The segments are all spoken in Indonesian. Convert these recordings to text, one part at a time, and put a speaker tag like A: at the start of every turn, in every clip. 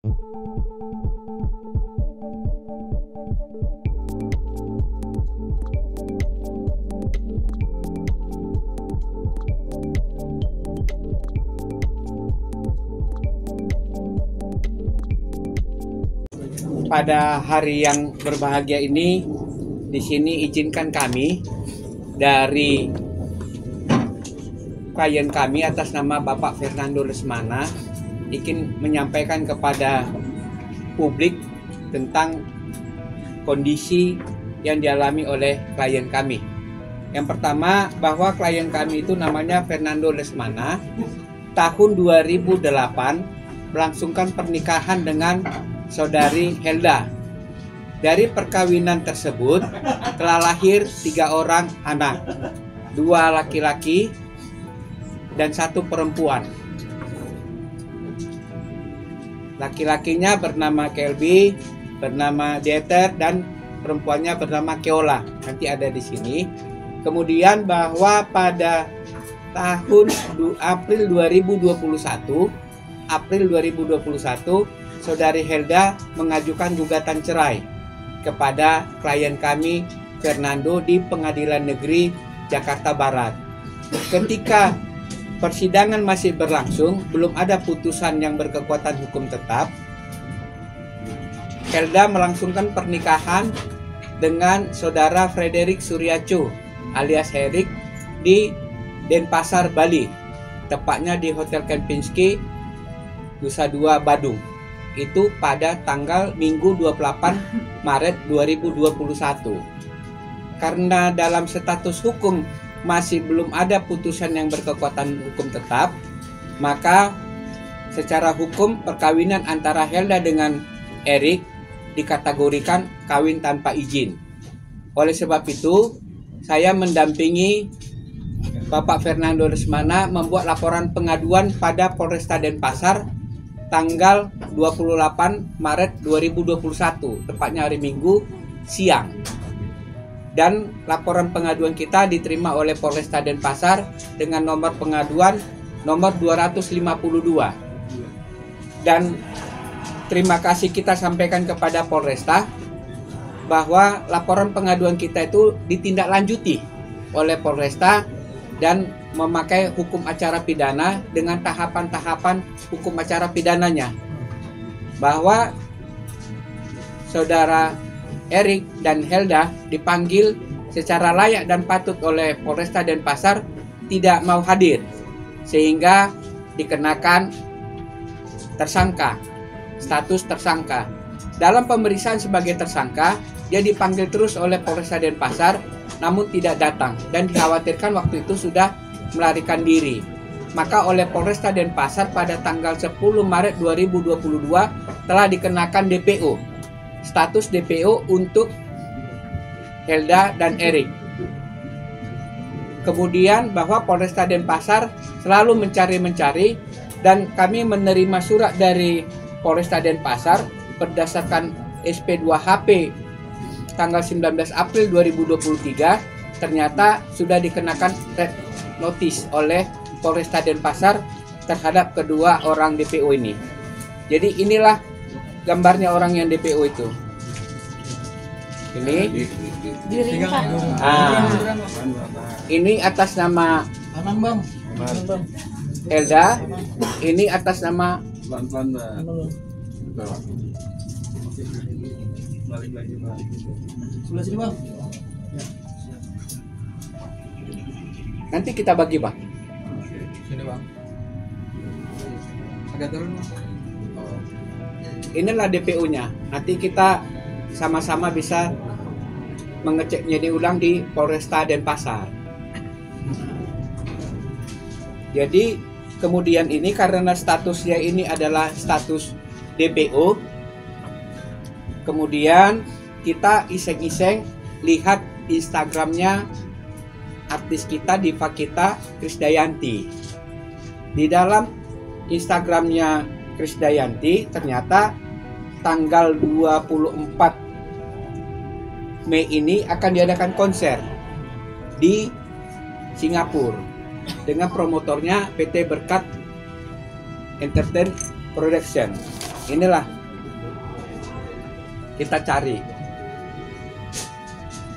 A: Pada hari yang berbahagia ini, di sini izinkan kami dari klien kami atas nama Bapak Fernando Lesmana ingin menyampaikan kepada publik tentang kondisi yang dialami oleh klien kami. Yang pertama, bahwa klien kami itu namanya Fernando Lesmana, tahun 2008 melangsungkan pernikahan dengan saudari Helda. Dari perkawinan tersebut telah lahir 3 orang anak, 2 laki-laki dan 1 perempuan. Laki-lakinya bernama Kelby, bernama Dieter, dan perempuannya bernama Keola. Nanti ada di sini. Kemudian bahwa pada tahun April 2021, saudari Helda mengajukan gugatan cerai kepada klien kami Fernando di Pengadilan Negeri Jakarta Barat. Ketika persidangan masih berlangsung, belum ada putusan yang berkekuatan hukum tetap, Helda melangsungkan pernikahan dengan saudara Frederick Suryacu alias Herik di Denpasar, Bali, tepatnya di Hotel Kempinski, Nusa Dua, Badung. Itu pada tanggal Minggu 28 Maret 2021. Karena dalam status hukum masih belum ada putusan yang berkekuatan hukum tetap, maka secara hukum perkawinan antara Helda dengan Erik dikategorikan kawin tanpa izin. Oleh sebab itu, saya mendampingi Bapak Fernando Lesmana membuat laporan pengaduan pada Polresta Denpasar tanggal 28 Maret 2021, tepatnya hari Minggu siang. Dan laporan pengaduan kita diterima oleh Polresta Denpasar dengan nomor pengaduan nomor 252. Dan terima kasih kita sampaikan kepada Polresta bahwa laporan pengaduan kita itu ditindaklanjuti oleh Polresta dan memakai hukum acara pidana dengan tahapan-tahapan hukum acara pidananya, bahwa saudara Erik dan Helda dipanggil secara layak dan patut oleh Polresta Denpasar tidak mau hadir, sehingga dikenakan tersangka, status tersangka. Dalam pemeriksaan sebagai tersangka, dia dipanggil terus oleh Polresta Denpasar namun tidak datang dan dikhawatirkan waktu itu sudah melarikan diri. Maka oleh Polresta Denpasar pada tanggal 10 Maret 2022 telah dikenakan DPO, status DPO untuk Helda dan Erik. Kemudian bahwa Polresta Denpasar selalu mencari dan kami menerima surat dari Polresta Denpasar berdasarkan SP2HP tanggal 19 April 2023, ternyata sudah dikenakan red notice oleh Polresta Denpasar terhadap kedua orang DPO ini. Jadi inilah gambarnya orang yang DPO itu. Ini ini atas nama Helda, ini atas nama nanti kita bagi, Bang.
B: Sini, Bang. Agak turun, Bang.
A: Inilah DPO-nya. Nanti kita sama-sama bisa mengeceknya diulang di Polresta Denpasar. Jadi kemudian ini karena statusnya ini adalah status DPO, kemudian kita iseng-iseng lihat Instagramnya artis kita, diva kita, Krisdayanti. Di dalam Instagramnya Krisdayanti ternyata tanggal 24 Mei ini akan diadakan konser di Singapura dengan promotornya PT Berkat Entertain Production. inilah kita cari.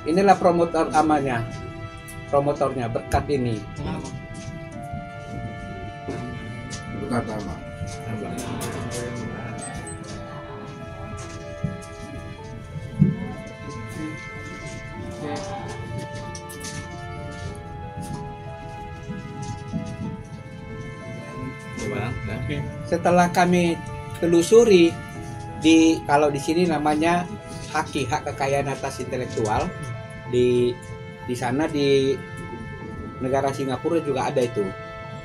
A: Inilah promotornya berkat ini.
B: Berkat apa?
A: Setelah kami telusuri kalau di sini namanya HAKI, hak kekayaan atas intelektual, di sana di negara Singapura juga ada itu,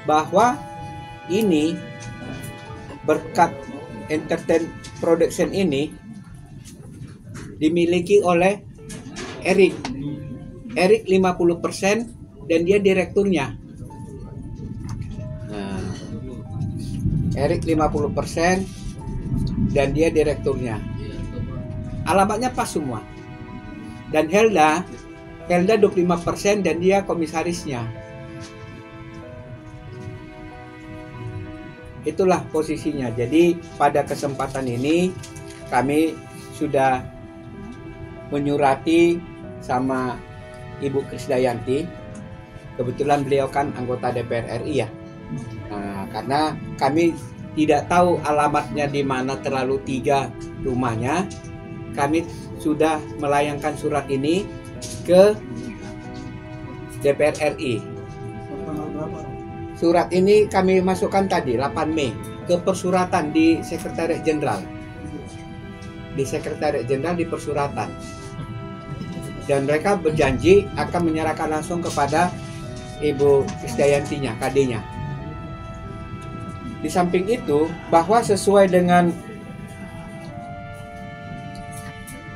A: bahwa ini berkat entertain production ini dimiliki oleh Eric 50% dan dia direkturnya. Eric 50% dan dia direkturnya. Alamatnya pas semua. Dan Helda 25% dan dia komisarisnya. Itulah posisinya. Jadi pada kesempatan ini kami sudah menyurati sama Ibu Krisdayanti. Kebetulan beliau kan anggota DPR RI ya. Nah, karena kami tidak tahu alamatnya di mana terlalu 3 rumahnya, kami sudah melayangkan surat ini ke DPR RI. Surat ini kami masukkan tadi 8 Mei ke persuratan di Sekretariat Jenderal. Di Sekretariat Jenderal di persuratan. Dan mereka berjanji akan menyerahkan langsung kepada Ibu Krisdayantinya, KD-nya. Di samping itu, bahwa sesuai dengan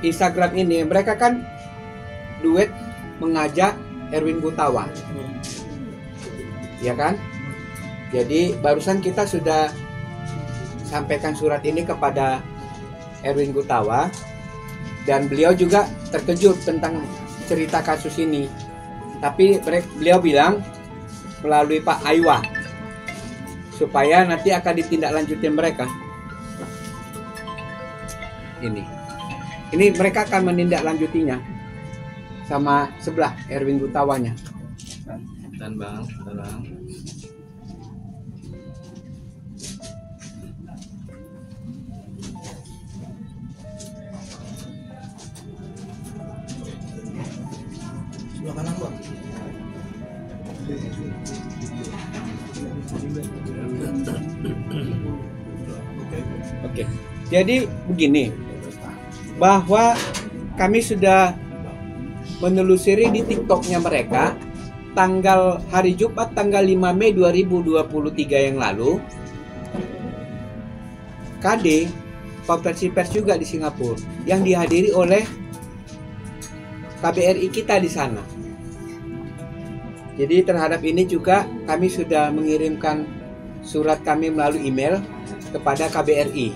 A: Instagram ini, mereka kan duet mengajak Erwin Gutawa, ya kan? Jadi barusan kita sudah sampaikan surat ini kepada Erwin Gutawa, dan beliau juga terkejut tentang cerita kasus ini. Tapi beliau bilang melalui Pak Aiwa, supaya nanti akan ditindaklanjuti mereka. Ini mereka akan menindaklanjutinya sama sebelah Erwin Gutawanya.
C: Dan bang.
B: Sebelah kanan bang.
A: Oke. Jadi begini, bahwa kami sudah menelusuri di TikToknya mereka tanggal hari Jumat tanggal 5 Mei 2023 yang lalu, KD konferensi pers juga di Singapura yang dihadiri oleh KBRI kita di sana. Jadi terhadap ini juga kami sudah mengirimkan surat kami melalui email kepada KBRI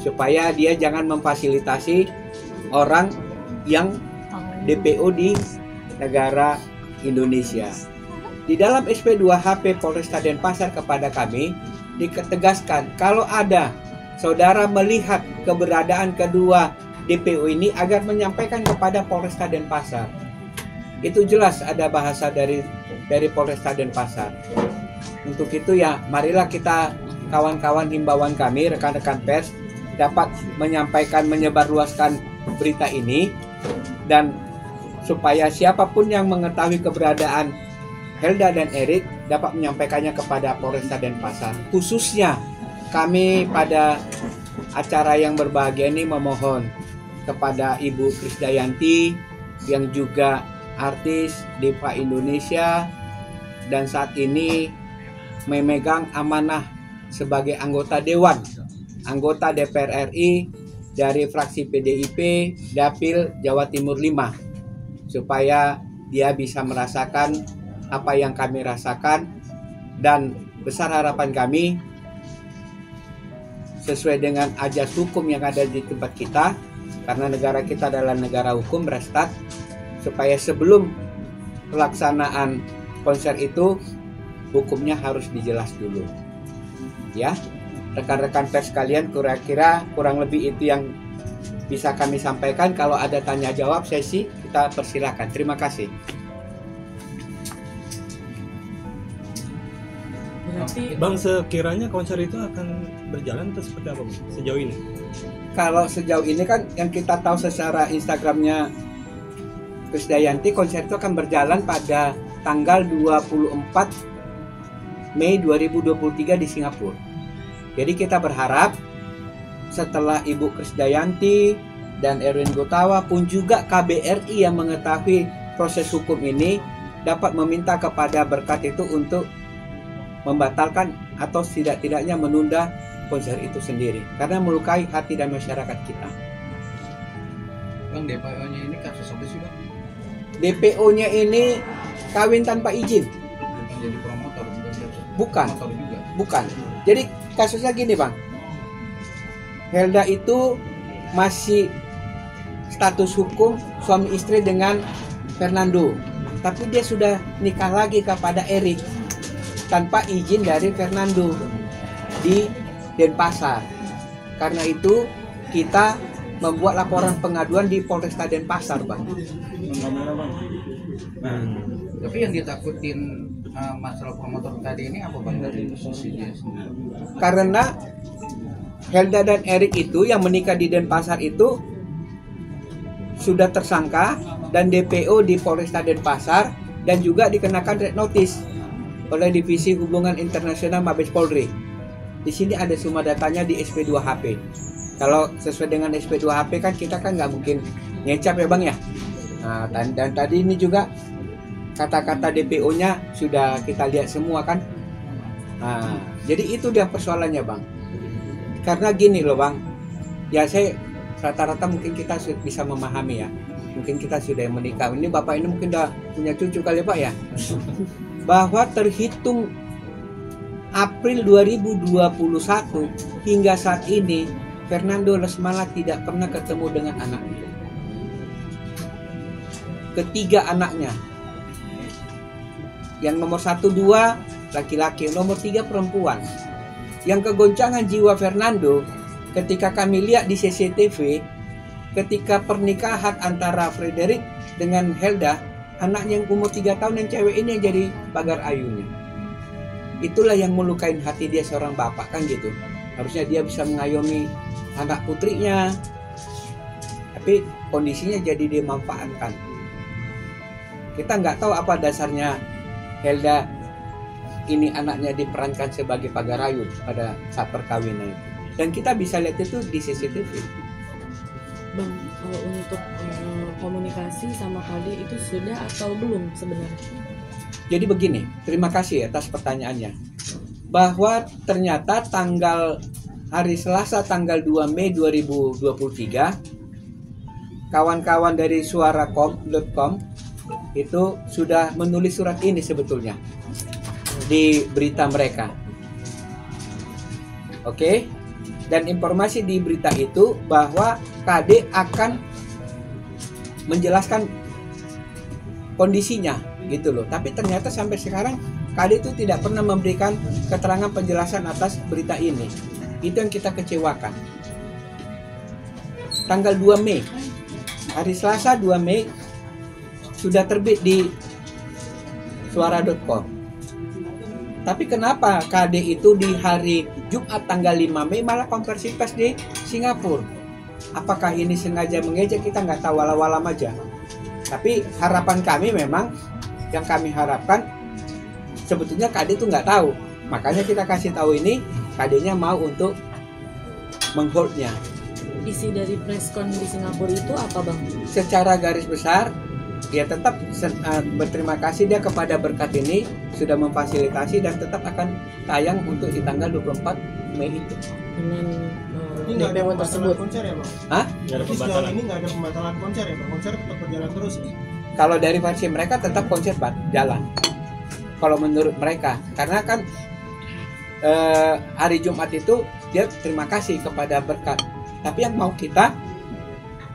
A: supaya dia jangan memfasilitasi orang yang DPO di negara Indonesia. Di dalam SP2HP Polresta Denpasar kepada kami ditegaskan kalau ada saudara melihat keberadaan kedua DPO ini agar menyampaikan kepada Polresta Denpasar. Itu jelas ada bahasa dari Polresta Denpasar. Untuk itu ya marilah kita kawan-kawan himbauan kami, rekan-rekan pers dapat menyampaikan, menyebarluaskan berita ini, dan supaya siapapun yang mengetahui keberadaan Helda dan Eric dapat menyampaikannya kepada Polresta Denpasar. Khususnya kami pada acara yang berbahagia ini memohon kepada Ibu Krisdayanti yang juga artis diva Indonesia dan saat ini memegang amanah sebagai anggota Dewan, anggota DPR RI dari fraksi PDIP Dapil Jawa Timur 5, supaya dia bisa merasakan apa yang kami rasakan, dan besar harapan kami sesuai dengan ajas hukum yang ada di tempat kita, karena negara kita adalah negara hukum berstat, supaya sebelum pelaksanaan konser itu hukumnya harus dijelas dulu, ya. rekan-rekan pers sekalian, kira-kira kurang lebih itu yang bisa kami sampaikan. Kalau ada tanya jawab sesi, kita persilakan. Terima kasih.
D: Berarti
E: Bang, sekiranya konser itu akan berjalan atau seperti apa, Bang, sejauh ini?
A: Kalau sejauh ini kan yang kita tahu secara Instagramnya Krisdayanti, konser itu akan berjalan pada tanggal 24 Mei 2023 di Singapura. Jadi kita berharap setelah Ibu Krisdayanti dan Erwin Gutawa pun juga KBRI yang mengetahui proses hukum ini dapat meminta kepada berkat itu untuk membatalkan atau setidak-tidaknya menunda konser itu sendiri karena melukai hati dan masyarakat kita.
C: Bang, DPO-nya ini kasus apa sih, Bang?
A: DPO-nya ini kawin tanpa izin.
C: Jadi promotor
A: Bukan.
C: Promotor juga.
A: Bukan. Jadi kasusnya gini, Bang. Helda itu masih status hukum suami istri dengan Fernando, tapi dia sudah nikah lagi kepada Erik tanpa izin dari Fernando di Denpasar. Karena itu kita membuat laporan pengaduan di Polresta Denpasar, Bang.
C: Tapi yang ditakutin masalah promotor tadi ini apa, Bang, dari sisi dia sendiri?
A: Karena Helda dan Erik itu yang menikah di Denpasar itu sudah tersangka dan DPO di Polresta Denpasar dan juga dikenakan red notice oleh Divisi Hubungan Internasional Mabes Polri. Di sini ada semua datanya di SP2HP. Kalau sesuai dengan SP2HP kan kita kan nggak mungkin ngecap ya, Bang ya. Nah, dan tadi ini juga kata-kata DPO-nya sudah kita lihat semua kan. Nah, jadi itu dia persoalannya, Bang. Karena gini loh, Bang. Ya saya rata-rata mungkin kita bisa memahami ya. Mungkin kita sudah menikah. Ini Bapak ini mungkin udah punya cucu kali ya, Pak ya. Bahwa terhitung April 2021 hingga saat ini Fernando Lesmana tidak pernah ketemu dengan anaknya. Ketiga anaknya, yang nomor 1, 2 laki-laki, nomor 3 perempuan. Yang kegoncangan jiwa Fernando ketika kami lihat di CCTV ketika pernikahan antara Frederick dengan Helda, anaknya yang umur 3 tahun yang cewek ini yang jadi pagar ayunya. Itulah yang melukai hati dia seorang bapak kan gitu. Harusnya dia bisa mengayomi anak putrinya, tapi kondisinya jadi dimanfaatkan. Kita nggak tahu apa dasarnya Helda ini anaknya diperankan sebagai pagar ayu pada saat perkawinan itu. Dan kita bisa lihat itu di CCTV.
D: Bang, kalau untuk komunikasi sama Kade itu sudah atau belum sebenarnya?
A: Jadi begini, terima kasih atas pertanyaannya. Bahwa ternyata hari Selasa tanggal 2 Mei 2023 kawan-kawan dari suara.com itu sudah menulis surat ini sebetulnya di berita mereka. Oke? Dan informasi di berita itu bahwa KD akan menjelaskan kondisinya gitu loh. Tapi ternyata sampai sekarang KD itu tidak pernah memberikan keterangan penjelasan atas berita ini. Itu yang kita kecewakan. Tanggal 2 Mei, hari Selasa 2 Mei sudah terbit di suara.com. Tapi kenapa KD itu di hari Jumat tanggal 5 Mei malah konversi pers di Singapura? Apakah ini sengaja mengejek? Kita nggak tahu, walau-walam aja. Tapi harapan kami memang, yang kami harapkan sebetulnya KD itu nggak tahu. Makanya kita kasih tahu ini, KD-nya mau untuk mengholdnya.
D: Isi dari preskon di Singapura itu apa, Bang?
A: Secara garis besar, dia tetap berterima kasih dia kepada berkat ini sudah memfasilitasi dan tetap akan tayang untuk di tanggal 24 Mei itu.
D: Dengan
F: Ini nggak ada
D: DPO
F: pembatalan
D: tersebut.
F: konser ya, Bang?
A: Hah?
E: Nggak ada
F: Jadi sejauh
E: pembatalan.
F: ini nggak ada pembatalan konser ya, Bang? Konser tetap berjalan terus ya?
A: Kalau dari versi mereka tetap konser jalan. Kalau menurut mereka, karena kan hari Jumat itu dia terima kasih kepada berkat. Tapi yang mau kita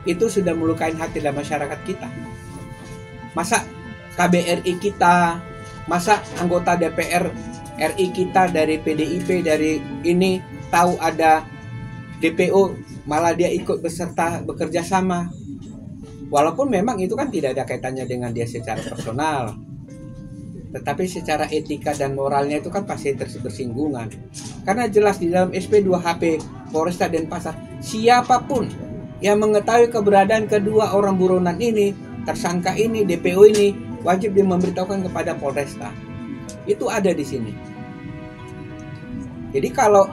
A: itu sudah melukai hati dan masyarakat kita. Masa KBRI kita, masa anggota DPR RI kita dari PDIP dari ini tahu ada DPO malah dia ikut bekerja sama, walaupun memang itu kan tidak ada kaitannya dengan dia secara personal, tetapi secara etika dan moralnya itu kan pasti bersinggungan. Karena jelas di dalam SP 2HP Polresta Denpasar, siapapun yang mengetahui keberadaan kedua orang buronan ini, tersangka ini, DPO ini, wajib dia memberitahukan kepada Polresta. Itu ada di sini. Jadi kalau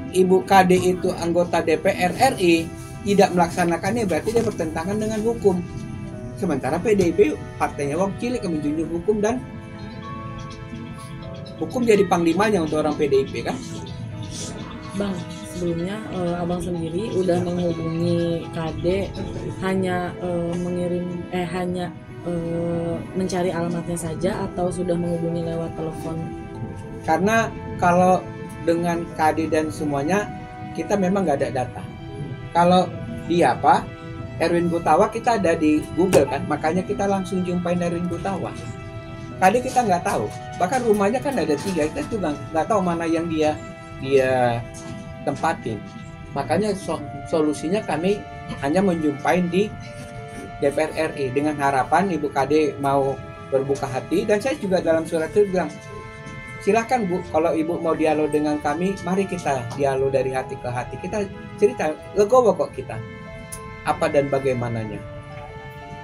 A: Ibu KD itu anggota DPR RI tidak melaksanakannya, berarti dia bertentangan dengan hukum. Sementara PDIP partainya wong cilik yang menjunjung hukum, dan hukum jadi panglimanya untuk orang PDIP kan.
D: Bang, sebelumnya abang sendiri udah menghubungi KD, hanya mencari alamatnya saja, atau sudah menghubungi lewat telepon?
A: Karena kalau dengan KD dan semuanya kita memang nggak ada data. Kalau dia Erwin Gutawa kita ada di Google kan, makanya kita langsung jumpain Erwin Gutawa. KD kita nggak tahu, bahkan rumahnya kan ada 3, kita juga nggak tahu mana yang dia tempatin. Makanya solusinya kami hanya menjumpain di DPR RI dengan harapan Ibu KD mau berbuka hati, dan saya juga dalam surat itu bilang, silahkan Bu, kalau Ibu mau dialog dengan kami, mari kita dialog dari hati ke hati. Kita cerita, legowo kok kita, apa dan bagaimananya.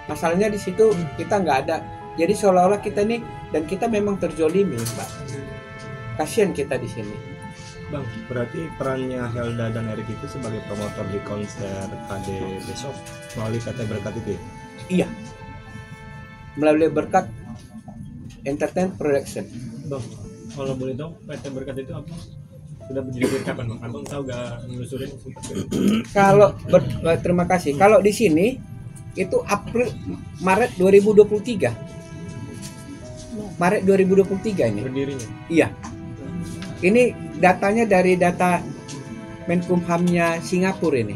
A: Masalahnya di situ kita nggak ada. Jadi seolah-olah kita nih, dan kita memang terzolimi, Mbak. Kasihan kita di sini.
E: Bang, berarti perannya Helda dan Erik itu sebagai promotor di konser KD besok melalui PT Berkat itu?
A: Iya, melalui Berkat Entertainment Production.
E: Bang, kalau boleh tahu PT Berkat itu apa? Sudah berdiri dari kapan, Bang? Abang tahu gak menelusurin?
A: Kalau terima kasih. Kalau di sini itu Maret 2023. Maret 2023 ini.
E: Berdirinya?
A: Iya. Ini datanya dari data Menkumhamnya Singapura ini.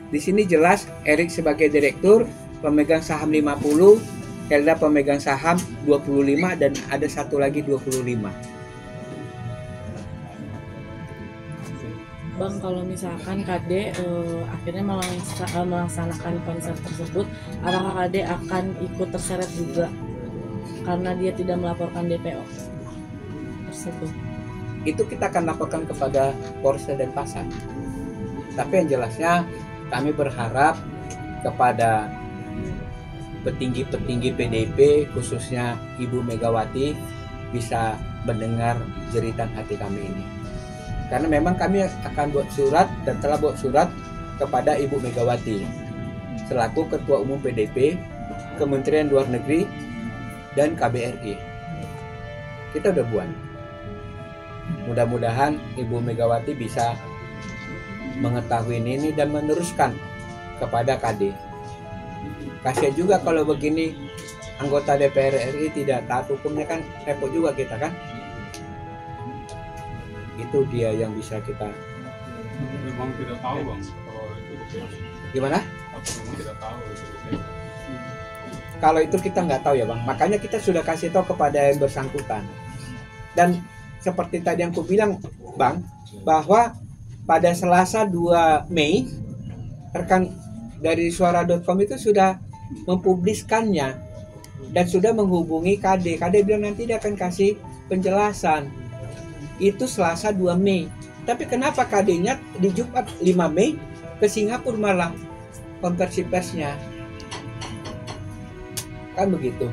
A: Di sini jelas Erik sebagai direktur, pemegang saham 50, Helda pemegang saham 25, dan ada satu lagi 25.
D: Bang, kalau misalkan KD akhirnya melaksanakan konser tersebut, apakah KD akan ikut terseret juga karena dia tidak melaporkan DPO tersebut?
A: Itu kita akan laporkan kepada Polresta Denpasar. Tapi yang jelasnya kami berharap kepada petinggi-petinggi PDIP, khususnya Ibu Megawati, bisa mendengar jeritan hati kami ini. Karena memang kami akan buat surat, dan telah buat surat kepada Ibu Megawati selaku Ketua Umum PDIP, Kementerian Luar Negeri, dan KBRI. Kita udah buat. Mudah-mudahan Ibu Megawati bisa mengetahui ini dan meneruskan kepada KD. Kasihan juga kalau begini anggota DPR RI tidak taat hukumnya, kan repot juga kita kan. Itu dia yang bisa kita.
G: Memang tidak tahu Bang kalau itu
A: Gimana?
G: memang tidak tahu itu.
A: Kalau itu kita nggak tahu ya Bang. Makanya kita sudah kasih tahu kepada yang bersangkutan. Dan seperti tadi yang aku bilang Bang, bahwa pada Selasa 2 Mei rekan dari suara.com itu sudah mempubliskannya dan sudah menghubungi KD. KD bilang nanti dia akan kasih penjelasan. Itu Selasa 2 Mei. Tapi kenapa KD-nya di Jumat 5 Mei ke Singapura malah konversi persnya? Kan begitu.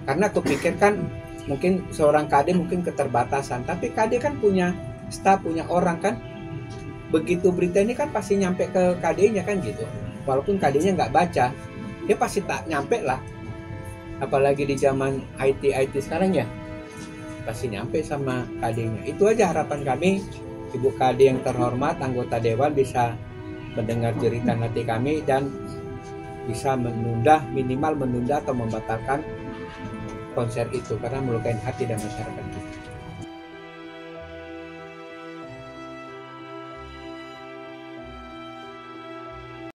A: Karena aku pikir kan mungkin seorang KD mungkin keterbatasan, tapi KD kan punya staf, punya orang kan. Begitu berita ini kan pasti nyampe ke KD-nya kan gitu. Walaupun KD-nya nggak baca, dia pasti tak nyampe lah. Apalagi di zaman IT sekarang ya, pasti nyampe sama KD-nya. Itu aja harapan kami, Ibu KD yang terhormat, anggota Dewan bisa mendengar jeritan hati kami dan bisa minimal menunda atau membatalkan konser itu karena melukai hati dan masyarakat.